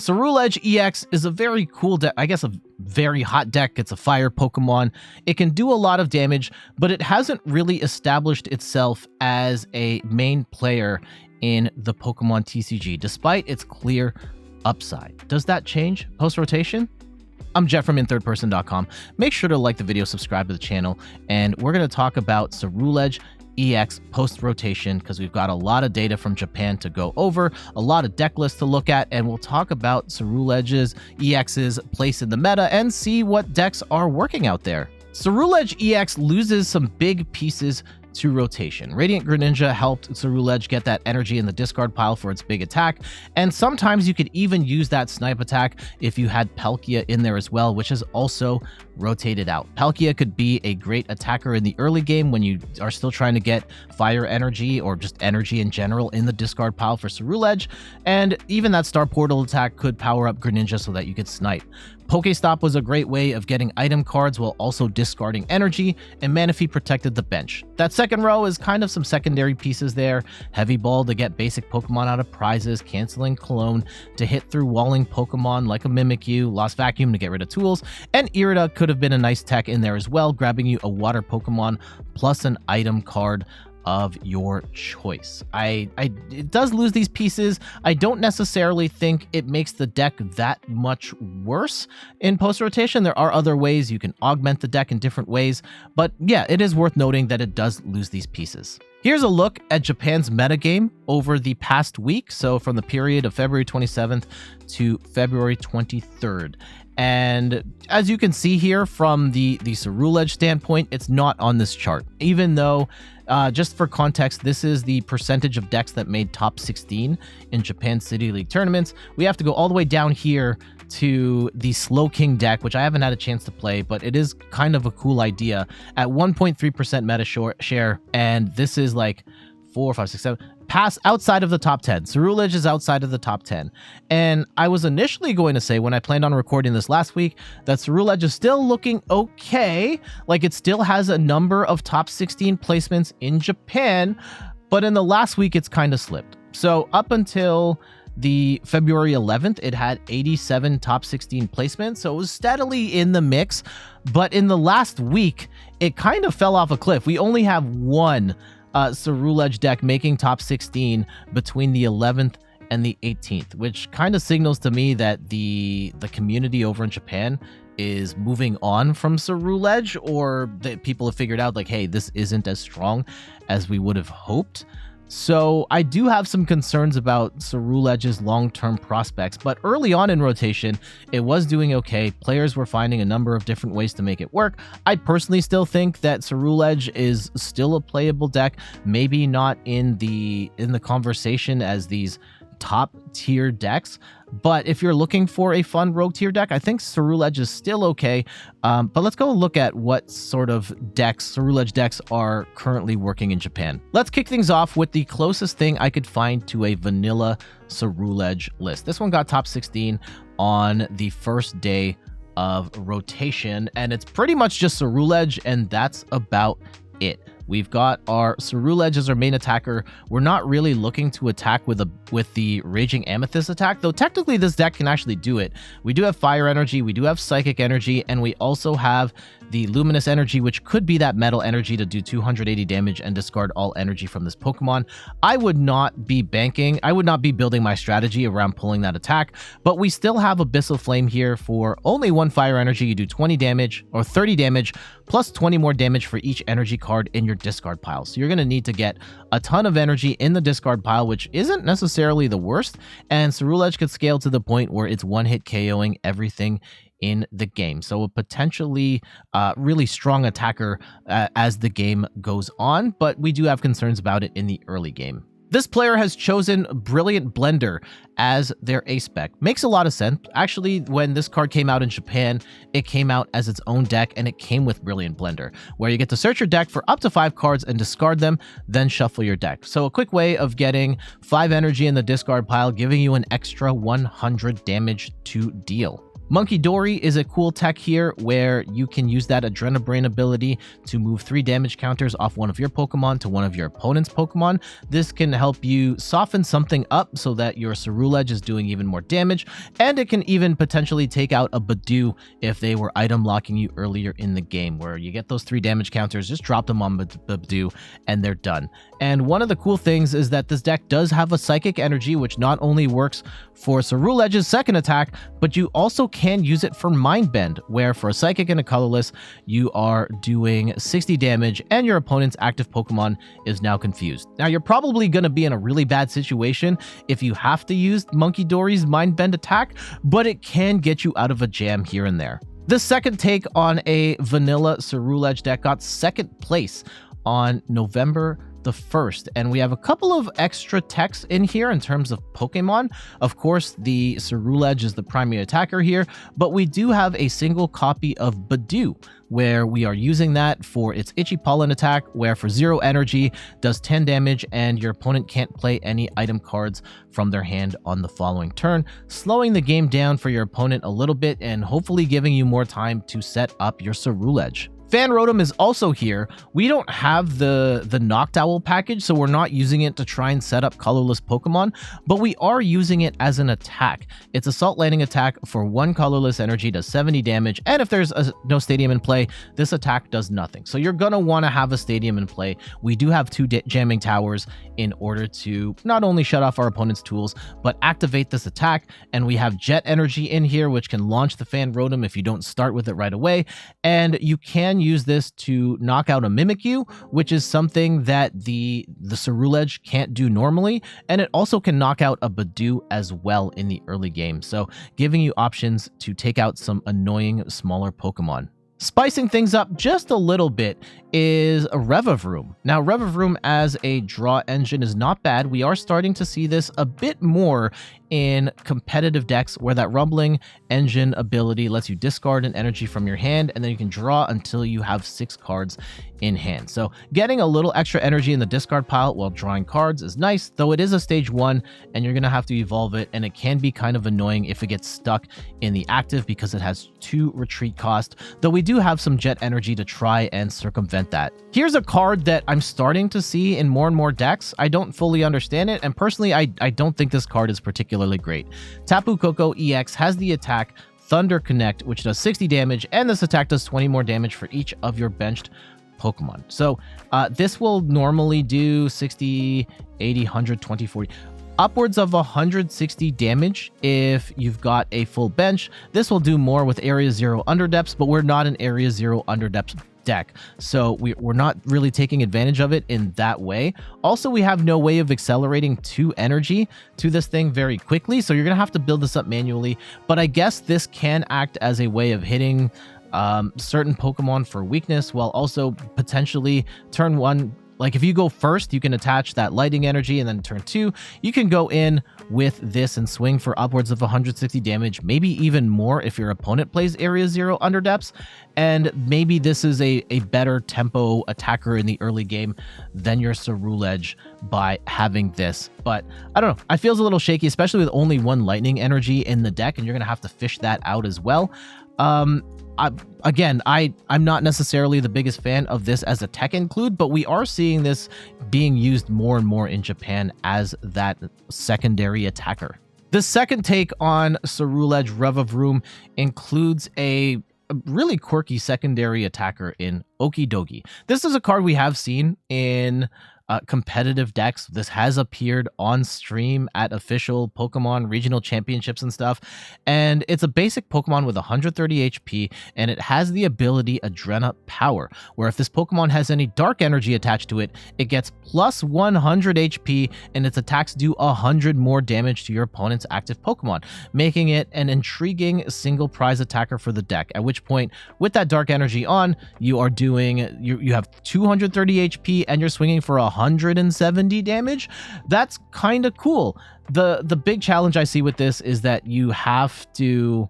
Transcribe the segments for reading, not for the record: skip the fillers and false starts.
Ceruledge EX is a very cool deck, I guess a very hot deck. It's a fire Pokemon. It can do a lot of damage, but it hasn't really established itself as a main player in the Pokemon TCG, despite its clear upside. Does that change post-rotation? I'm Jet from inthirdperson.com. Make sure to like the video, subscribe to the channel, and we're going to talk about Ceruledge EX post-rotation because we've got a lot of data from Japan to go over, a lot of deck lists to look at, and we'll talk about Ceruledge's EX's place in the meta and see what decks are working out there. Ceruledge EX loses some big pieces to rotation. Radiant Greninja helped Ceruledge get that energy in the discard pile for its big attack, and sometimes you could even use that snipe attack if you had Palkia in there as well, which is also rotated out. Palkia could be a great attacker in the early game when you are still trying to get fire energy or just energy in general in the discard pile for Ceruledge, and even that Star Portal attack could power up Greninja so that you could snipe. Pokestop was a great way of getting item cards while also discarding energy, and Manaphy protected the bench. That second row is kind of some secondary pieces there. Heavy Ball to get basic Pokemon out of prizes, canceling Cologne to hit through walling Pokemon like a Mimikyu, Lost Vacuum to get rid of tools, and Irida could have been a nice tech in there as well, grabbing you a water Pokemon plus an item card of your choice. It does lose these pieces. I don't necessarily think it makes the deck that much worse in post-rotation. There are other ways you can augment the deck in different ways, but yeah, it is worth noting that it does lose these pieces. Here's a look at Japan's metagame over the past week, so from the period of February 27th to February 23rd. And as you can see here from the Ceruledge standpoint, it's not on this chart, even though just for context, this is the percentage of decks that made top 16 in Japan City League tournaments. We have to go all the way down here to the Slow King deck, which I haven't had a chance to play, but it is kind of a cool idea at 1.3% meta share. And this is like 4, 5, 6, 7 pass outside of the top 10. Ceruledge is outside of the top 10. And I was initially going to say when I planned on recording this last week that Ceruledge is still looking okay. Like it still has a number of top 16 placements in Japan, but in the last week it's kind of slipped. So up until the February 11th, it had 87 top 16 placements. So it was steadily in the mix, but in the last week, it kind of fell off a cliff. We only have one Ceruledge deck making top 16 between the 11th and the 18th, which kind of signals to me that the community over in Japan is moving on from Ceruledge, or that people have figured out like, hey, this isn't as strong as we would have hoped. So I do have some concerns about Ceruledge's long-term prospects, but early on in rotation, it was doing okay. Players were finding a number of different ways to make it work. I personally still think that Ceruledge is still a playable deck, maybe not in the conversation as these top tier decks, but if you're looking for a fun rogue tier deck, I think Ceruledge is still okay. But let's go look at what sort of decks Ceruledge decks are currently working in Japan. Let's kick things off with the closest thing I could find to a vanilla Ceruledge list. This one got top 16 on the first day of rotation, and it's pretty much just Ceruledge, and that's about it. We've got our Ceruledge as our main attacker. We're not really looking to attack with the Raging Amethyst attack, though technically this deck can actually do it. We do have Fire Energy, we do have Psychic Energy, and we also have the Luminous Energy, which could be that Metal Energy to do 280 damage and discard all energy from this Pokemon. I would not be building my strategy around pulling that attack, but we still have Abyssal Flame here for only 1 Fire Energy. You do 20 damage or 30 damage plus 20 more damage for each energy card in your discard pile. So you're going to need to get a ton of energy in the discard pile, which isn't necessarily the worst, and Ceruledge could scale to the point where it's one-hit KOing everything in the game. So a potentially really strong attacker as the game goes on, but we do have concerns about it in the early game. This player has chosen Brilliant Blender as their ace spec. Makes a lot of sense. Actually, when this card came out in Japan, it came out as its own deck, and it came with Brilliant Blender, where you get to search your deck for up to 5 cards and discard them, then shuffle your deck. So a quick way of getting 5 energy in the discard pile, giving you an extra 100 damage to deal. Monkey Dory is a cool tech here where you can use that Adrenabrain ability to move 3 damage counters off one of your Pokemon to one of your opponent's Pokemon. This can help you soften something up so that your Ceruledge is doing even more damage, and it can even potentially take out a Badoo if they were item locking you earlier in the game, where you get those 3 damage counters, just drop them on Badoo, and they're done. And one of the cool things is that this deck does have a Psychic Energy, which not only works for Ceruledge's second attack, but you also can use it for Mind Bend, where for a Psychic and a Colorless, you are doing 60 damage and your opponent's active Pokemon is now confused. Now, you're probably going to be in a really bad situation if you have to use Monkey Dory's Mind Bend attack, but it can get you out of a jam here and there. The second take on a vanilla Ceruledge deck got second place on November the 1st, and we have a couple of extra techs in here in terms of Pokemon. Of course, the Ceruledge is the primary attacker here, but we do have a single copy of Badoo, where we are using that for its Itchy Pollen attack, where for 0 energy does 10 damage and your opponent can't play any item cards from their hand on the following turn, slowing the game down for your opponent a little bit and hopefully giving you more time to set up your Ceruledge. Fan Rotom is also here. We don't have the Noctowl package, so we're not using it to try and set up colorless Pokemon, but we are using it as an attack. It's a Salt Landing attack for 1 colorless energy, does 70 damage, and if there's no stadium in play, this attack does nothing. So you're going to want to have a stadium in play. We do have 2 jamming towers in order to not only shut off our opponent's tools, but activate this attack, and we have Jet Energy in here, which can launch the Fan Rotom if you don't start with it right away, and you can use this to knock out a Mimikyu, which is something that the Ceruledge can't do normally, and it also can knock out a Badoo as well in the early game, so giving you options to take out some annoying smaller Pokemon. Spicing things up just a little bit is a Revavroom. Now, Revavroom as a draw engine is not bad. We are starting to see this a bit more in competitive decks where that rumbling engine ability lets you discard an energy from your hand and then you can draw until you have 6 cards in hand. So getting a little extra energy in the discard pile while drawing cards is nice, though it is a stage 1 and you're going to have to evolve it, and it can be kind of annoying if it gets stuck in the active because it has 2 retreat cost, though we do have some Jet Energy to try and circumvent that. Here's a card that I'm starting to see in more and more decks. I don't fully understand it, and personally I don't think this card is particularly great. Tapu Koko EX has the attack Thunder Connect, which does 60 damage, and this attack does 20 more damage for each of your benched Pokemon. So this will normally do 60, 80, 100, 20, 40, upwards of 160 damage if you've got a full bench. This will do more with Area 0 Underdepths, but we're not an Area 0 Underdepths deck, so we're not really taking advantage of it in that way. Also, we have no way of accelerating 2 energy to this thing very quickly, so you're gonna have to build this up manually, but I guess this can act as a way of hitting certain Pokemon for weakness, while also potentially turn 1, like if you go first, you can attach that lightning energy, and then turn 2, you can go in with this and swing for upwards of 160 damage, maybe even more if your opponent plays Area 0 Underdepths, and maybe this is a better tempo attacker in the early game than your Ceruledge by having this. But I don't know, it feels a little shaky, especially with only 1 lightning energy in the deck, and you're going to have to fish that out as well. I'm not necessarily the biggest fan of this as a tech include, but we are seeing this being used more and more in Japan as that secondary attacker. The second take on Ceruledge Revavroom includes a really quirky secondary attacker in Okidogi. This is a card we have seen in competitive decks. This has appeared on stream at official Pokemon regional championships and stuff, and it's a basic Pokemon with 130 HP, and it has the ability Adrena Power, where if this Pokemon has any dark energy attached to it, it gets plus 100 HP and its attacks do 100 more damage to your opponent's active Pokemon, making it an intriguing single prize attacker for the deck, at which point with that dark energy on, you are doing, you have 230 HP and you're swinging for 170 damage. That's kind of cool. The big challenge I see with this is that you have to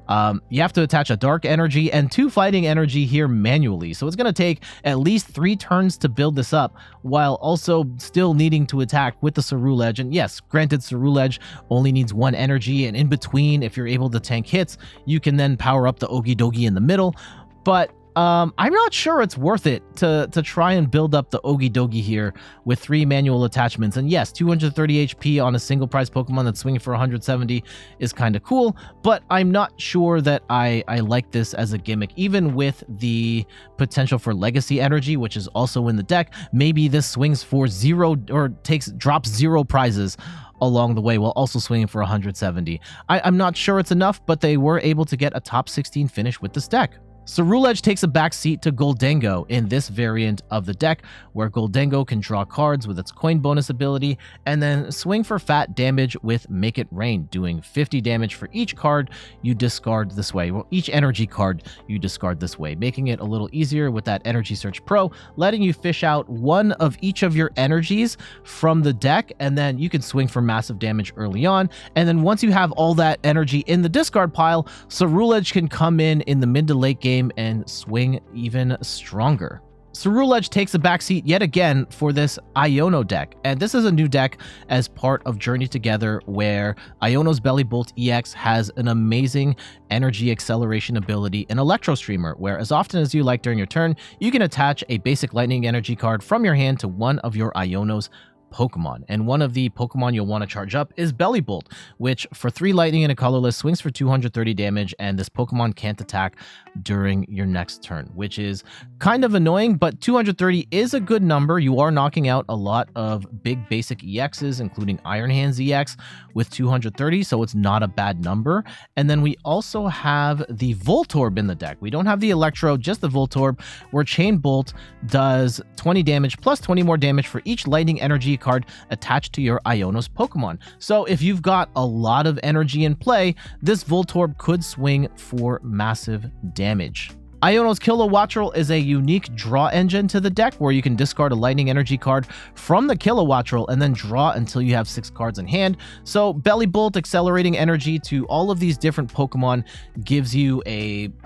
You have to attach a dark energy and 2 fighting energy here manually. So it's going to take at least 3 turns to build this up, while also still needing to attack with the Ceruledge. And yes, granted, Ceruledge only needs 1 energy, and in between, if you're able to tank hits, you can then power up the Ogie Dogie in the middle. But I'm not sure it's worth it to try and build up the Ogie Dogie here with 3 manual attachments. And yes, 230 HP on a single prize Pokemon that's swinging for 170 is kind of cool, but I'm not sure that I like this as a gimmick, even with the potential for legacy energy, which is also in the deck. Maybe this swings for 0 or drops 0 prizes along the way while also swinging for 170. I'm not sure it's enough, but they were able to get a top 16 finish with this deck. Ceruledge takes a back seat to Gholdengo in this variant of the deck, where Gholdengo can draw cards with its coin bonus ability and then swing for fat damage with Make It Rain, doing 50 damage for each card you discard this way. Well, each energy card you discard this way, making it a little easier with that Energy Search Pro, letting you fish out 1 of each of your energies from the deck, and then you can swing for massive damage early on. And then once you have all that energy in the discard pile, Ceruledge can come in the mid to late game and swing even stronger. Ceruledge takes a backseat yet again for this Iono deck, and this is a new deck as part of Journey Together, where Iono's Belly Bolt EX has an amazing energy acceleration ability in Electro Streamer, where as often as you like during your turn, you can attach a basic lightning energy card from your hand to one of your Iono's Pokemon. And one of the Pokemon you'll want to charge up is Belly Bolt, which for 3 lightning and a colorless swings for 230 damage, and this Pokemon can't attack during your next turn, which is kind of annoying, but 230 is a good number. You are knocking out a lot of big basic EXs, including Iron Hands EX with 230, so it's not a bad number. And then we also have the Voltorb in the deck. We don't have the Electro, just the Voltorb, where Chain Bolt does 20 damage plus 20 more damage for each lightning energy card attached to your Iono's Pokemon. So if you've got a lot of energy in play, this Voltorb could swing for massive damage. Iono's Kilowattrel is a unique draw engine to the deck, where you can discard a lightning energy card from the Kilowattrel and then draw until you have 6 cards in hand. So Belly Bolt accelerating energy to all of these different Pokemon gives you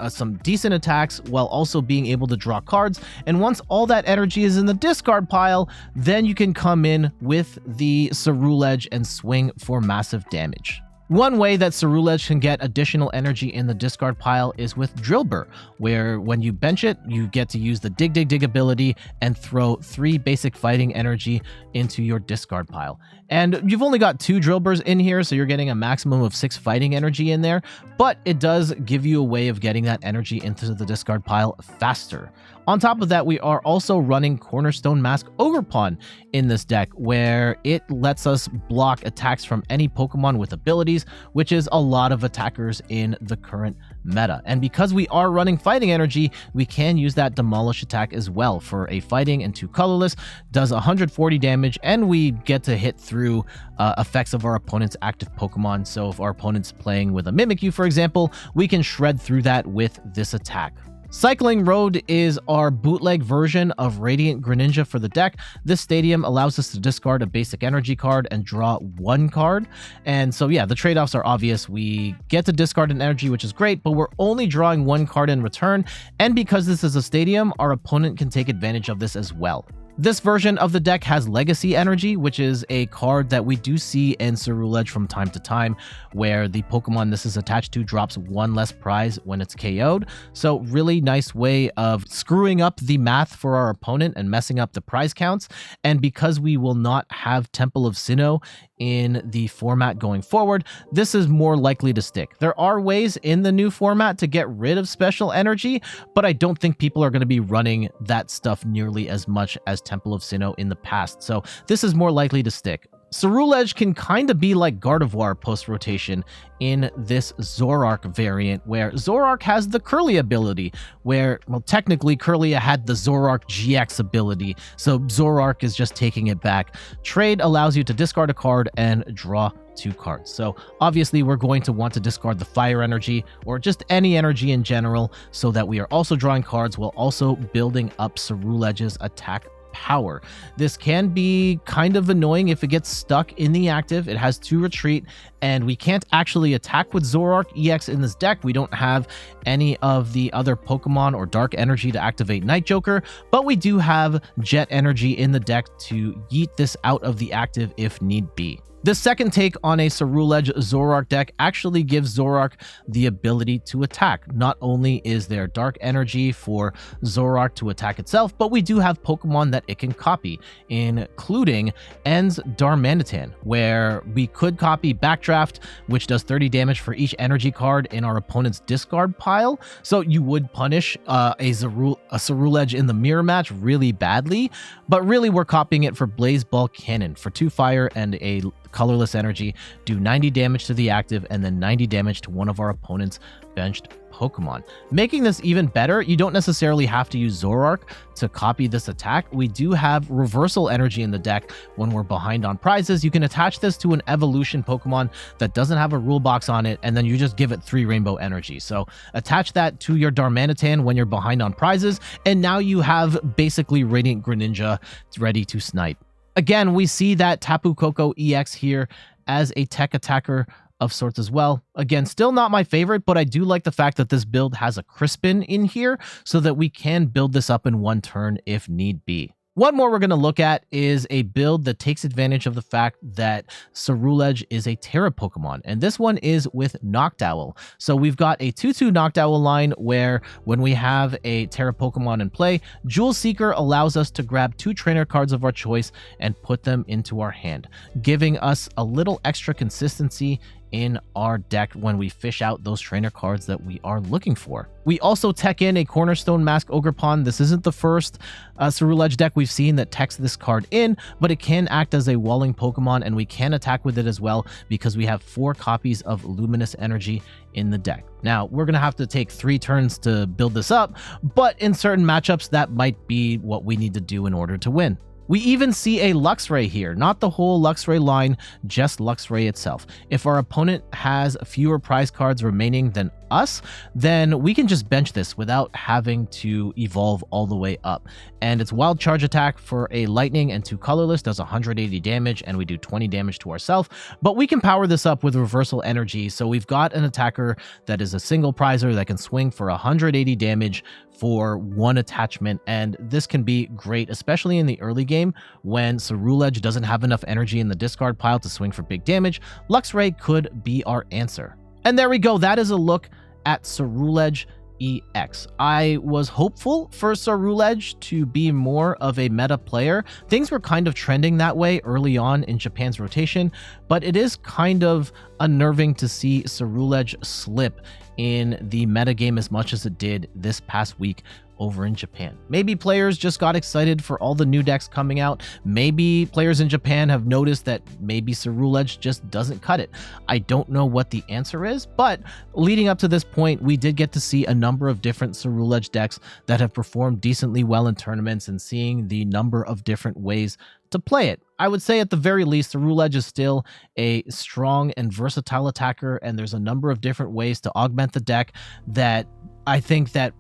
some decent attacks while also being able to draw cards. And once all that energy is in the discard pile, then you can come in with the Ceruledge and swing for massive damage. One way that Ceruledge can get additional energy in the discard pile is with Drillbur, where when you bench it, you get to use the Dig Dig Dig ability and throw 3 basic fighting energy into your discard pile. And you've only got 2 Drillburs in here, so you're getting a maximum of 6 fighting energy in there, but it does give you a way of getting that energy into the discard pile faster. On top of that, we are also running Cornerstone Mask Ogerpon in this deck, where it lets us block attacks from any Pokemon with abilities, which is a lot of attackers in the current meta. And because we are running fighting energy, we can use that Demolish attack as well for a fighting and 2 colorless, does 140 damage, and we get to hit through effects of our opponent's active Pokemon. So if our opponent's playing with a Mimikyu, for example, we can shred through that with this attack. Cycling Road is our bootleg version of Radiant Greninja for the deck. This stadium allows us to discard a basic energy card and draw 1 card. And so yeah, the trade-offs are obvious. We get to discard an energy, which is great, but we're only drawing 1 card in return. And because this is a stadium, our opponent can take advantage of this as well. This version of the deck has Legacy Energy, which is a card that we do see in Ceruledge from time to time, where the Pokemon this is attached to drops 1 less prize when it's KO'd. So really nice way of screwing up the math for our opponent and messing up the prize counts. And because we will not have Temple of Sinnoh in the format going forward, this is more likely to stick. There are ways in the new format to get rid of special energy, but I don't think people are going to be running that stuff nearly as much as Temple of Sinnoh in the past, so this is more likely to stick. Ceruledge can kind of be like Gardevoir post-rotation in this Zoroark variant, where Zoroark has the Kirlia ability, where, well, technically Kirlia had the Zoroark GX ability, so Zoroark is just taking it back. Trade allows you to discard a card and draw 2 cards. So obviously we're going to want to discard the fire energy or just any energy in general, so that we are also drawing cards while also building up Ceruledge's attack power. This can be kind of annoying if it gets stuck in the active. It has 2 retreat, and we can't actually attack with Zoroark EX in this deck. We don't have any of the other Pokemon or Dark Energy to activate Night Joker, but we do have Jet Energy in the deck to yeet this out of the active if need be. The second take on a Ceruledge Zoroark deck actually gives Zoroark the ability to attack. Not only is there Dark Energy for Zoroark to attack itself, but we do have Pokemon that it can copy, including En's Darmanitan, where we could copy Backdraft, which does 30 damage for each energy card in our opponent's discard pile. So you would punish a Ceruledge in the mirror match really badly, but really we're copying it for Blaze Ball Cannon for 2 fire and a colorless energy, do 90 damage to the active and then 90 damage to one of our opponent's benched Pokemon. Making this even better, you don't necessarily have to use Zoroark to copy this attack. We do have reversal energy in the deck when we're behind on prizes. You can attach this to an evolution Pokemon that doesn't have a rule box on it, and then you just give it 3 rainbow energy. So attach that to your Darmanitan when you're behind on prizes, and now you have basically Radiant Greninja ready to snipe. Again, we see that Tapu Koko EX here as a tech attacker of sorts as well. Again, still not my favorite, but I do like the fact that this build has a Crispin in here so that we can build this up in one turn if need be. One more we're going to look at is a build that takes advantage of the fact that Ceruledge is a Terra Pokemon, and this one is with Noctowl. So we've got a 2/2 Noctowl line where when we have a Terra Pokemon in play, Jewel Seeker allows us to grab 2 trainer cards of our choice and put them into our hand, giving us a little extra consistency in our deck when we fish out those trainer cards that we are looking for. We also tech in a Cornerstone Mask Ogerpon. This isn't the first Ceruledge deck we've seen that techs this card in, but it can act as a walling Pokemon, and we can attack with it as well because we have 4 copies of Luminous Energy in the deck. Now, we're going to have to take 3 turns to build this up, but in certain matchups, that might be what we need to do in order to win. We even see a Luxray here, not the whole Luxray line, just Luxray itself. If our opponent has fewer prize cards remaining than us, then we can just bench this without having to evolve all the way up. And its Wild Charge attack for a Lightning and 2 colorless does 180 damage, and we do 20 damage to ourselves. But we can power this up with Reversal Energy, so we've got an attacker that is a single prizer that can swing for 180 damage for 1 attachment, and this can be great, especially in the early game when Ceruledge doesn't have enough energy in the discard pile to swing for big damage. Luxray could be our answer. And there we go. That is a look at Ceruledge EX. I was hopeful for Ceruledge to be more of a meta player. Things were kind of trending that way early on in Japan's rotation, but it is kind of unnerving to see Ceruledge slip in the metagame as much as it did this past week over in Japan. Maybe players just got excited for all the new decks coming out. Maybe players in Japan have noticed that maybe Ceruledge just doesn't cut it. I don't know what the answer is, but leading up to this point, we did get to see a number of different Ceruledge decks that have performed decently well in tournaments, and seeing the number of different ways to play it. I would say at the very least, Ceruledge is still a strong and versatile attacker, and there's a number of different ways to augment the deck that I think that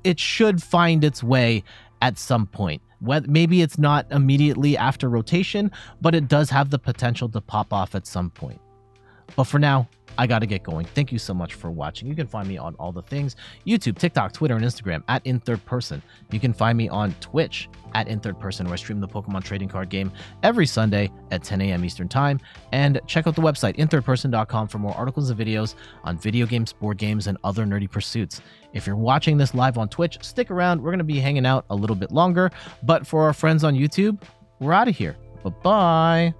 it should find its way at some point. Maybe it's not immediately after rotation, but it does have the potential to pop off at some point. But for now, I gotta get going. Thank you so much for watching. You can find me on all the things: YouTube, TikTok, Twitter, and Instagram at InThirdPerson. You can find me on Twitch at InThirdPerson, where I stream the Pokemon trading card game every Sunday at 10 a.m. Eastern Time. And check out the website, inthirdperson.com, for more articles and videos on video games, board games, and other nerdy pursuits. If you're watching this live on Twitch, stick around. We're gonna be hanging out a little bit longer. But for our friends on YouTube, we're out of here. Bye-bye.